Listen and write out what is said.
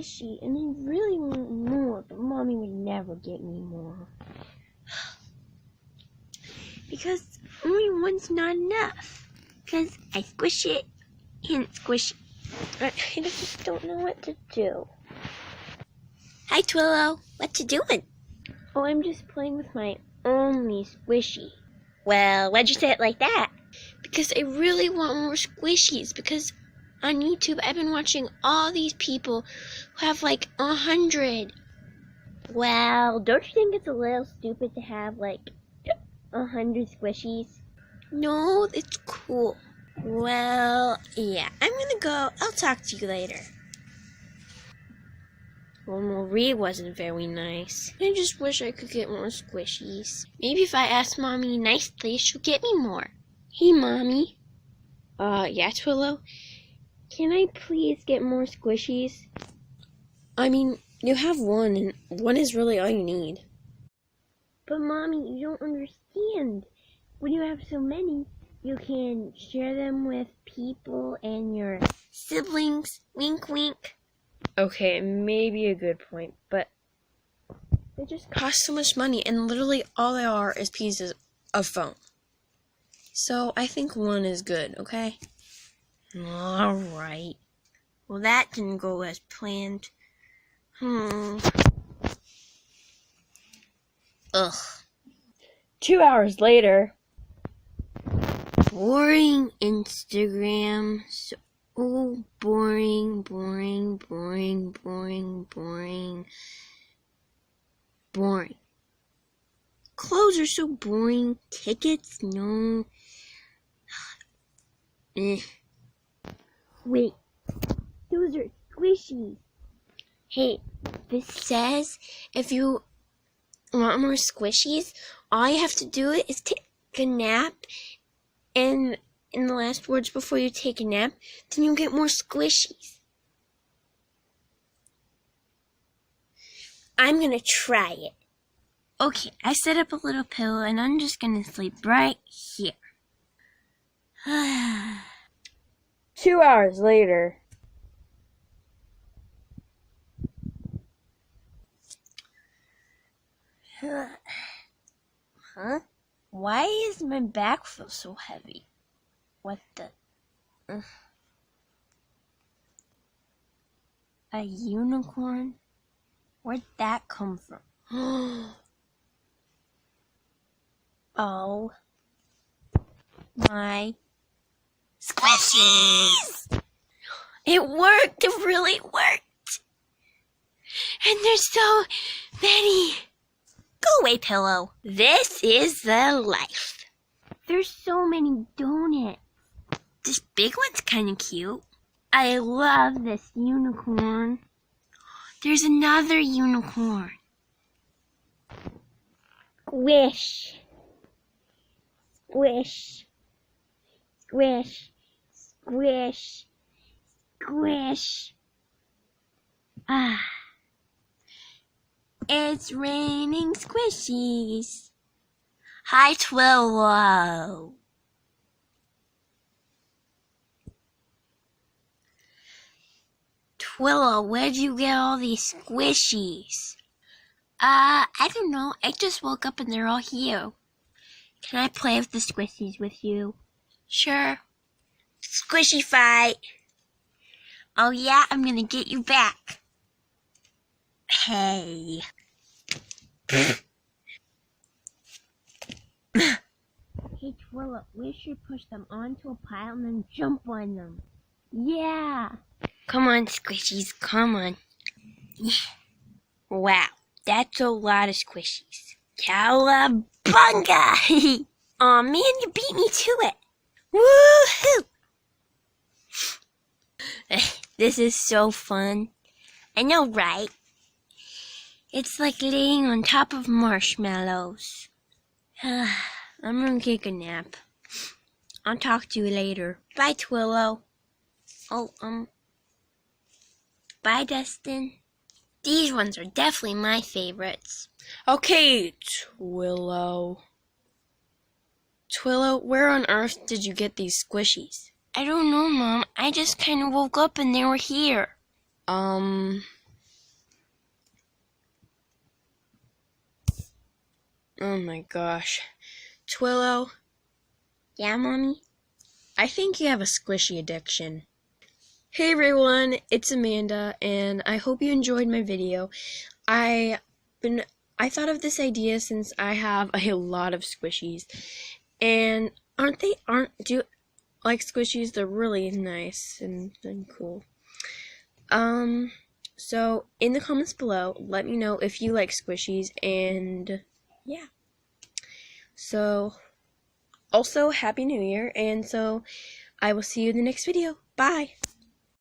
squishy, and I really want more, but Mommy would never get me more. Because only one's not enough. Because I squish it and squish it. I just don't know what to do. Hi, Twillow. What you doing? Oh, I'm just playing with my only squishy. Well, why'd you say it like that? Because I really want more squishies. Because on YouTube, I've been watching all these people who have like 100. Well, don't you think it's a little stupid to have like 100 squishies? No, it's cool. Well, yeah, I'm gonna go. I'll talk to you later. Well, Marie wasn't very nice. I just wish I could get more squishies. Maybe if I ask Mommy nicely, she'll get me more. Hey, Mommy. Yeah, Twillow? Can I please get more squishies? I mean, you have one, and one is really all you need. But, Mommy, you don't understand. When you have so many, you can share them with people and your siblings. Wink, wink. Okay, maybe a good point, but they just cost so much money, and literally all they are is pieces of foam. So I think one is good, okay? Alright. Well, that didn't go as planned. Ugh. 2 hours later. Boring Instagram. So boring. Clothes are so boring. Tickets, no. Wait, those are squishies. Hey, this says if you want more squishies, all you have to do is take a nap, and in the last words before you take a nap, then you'll get more squishies. I'm gonna try it. Okay, I set up a little pillow and I'm just gonna sleep right here. 2 hours later. Huh? Why is my back feel so heavy? What the? A unicorn? Where'd that come from? Oh my squishies! It worked! It really worked! And there's so many! Go away, Pillow. This is the life. There's so many donuts. This big one's kind of cute. I love this unicorn. There's another unicorn. Squish. Squish. Squish. Squish. Squish. Ah. It's raining squishies. Hi, Twillow. Twillow, where'd you get all these squishies? I don't know. I just woke up and they're all here. Can I play with the squishies with you? Sure. Squishy fight. Oh yeah, I'm gonna get you back. Hey. Hey Twillow, we should push them onto a pile and then jump on them. Yeah. Come on, squishies, come on. Wow, that's a lot of squishies. Cowabunga! Aw man, you beat me to it. Woohoo! This is so fun. I know, right? It's like laying on top of marshmallows. I'm gonna take a nap. I'll talk to you later. Bye, Twillow. Oh, bye, Dustin. These ones are definitely my favorites. Okay, Twillow. Twillow, where on earth did you get these squishies? I don't know, Mom. I just kind of woke up and they were here. Oh my gosh. Twillow, Yeah, Mommy? I think you have a squishy addiction. Hey everyone, it's Amanda, and I hope you enjoyed my video. I thought of this idea since I have a lot of squishies, and aren't do you like squishies? They're really nice and cool. So in the comments below, let me know if you like squishies, and yeah. So also Happy New Year, and so I will see you in the next video. Bye.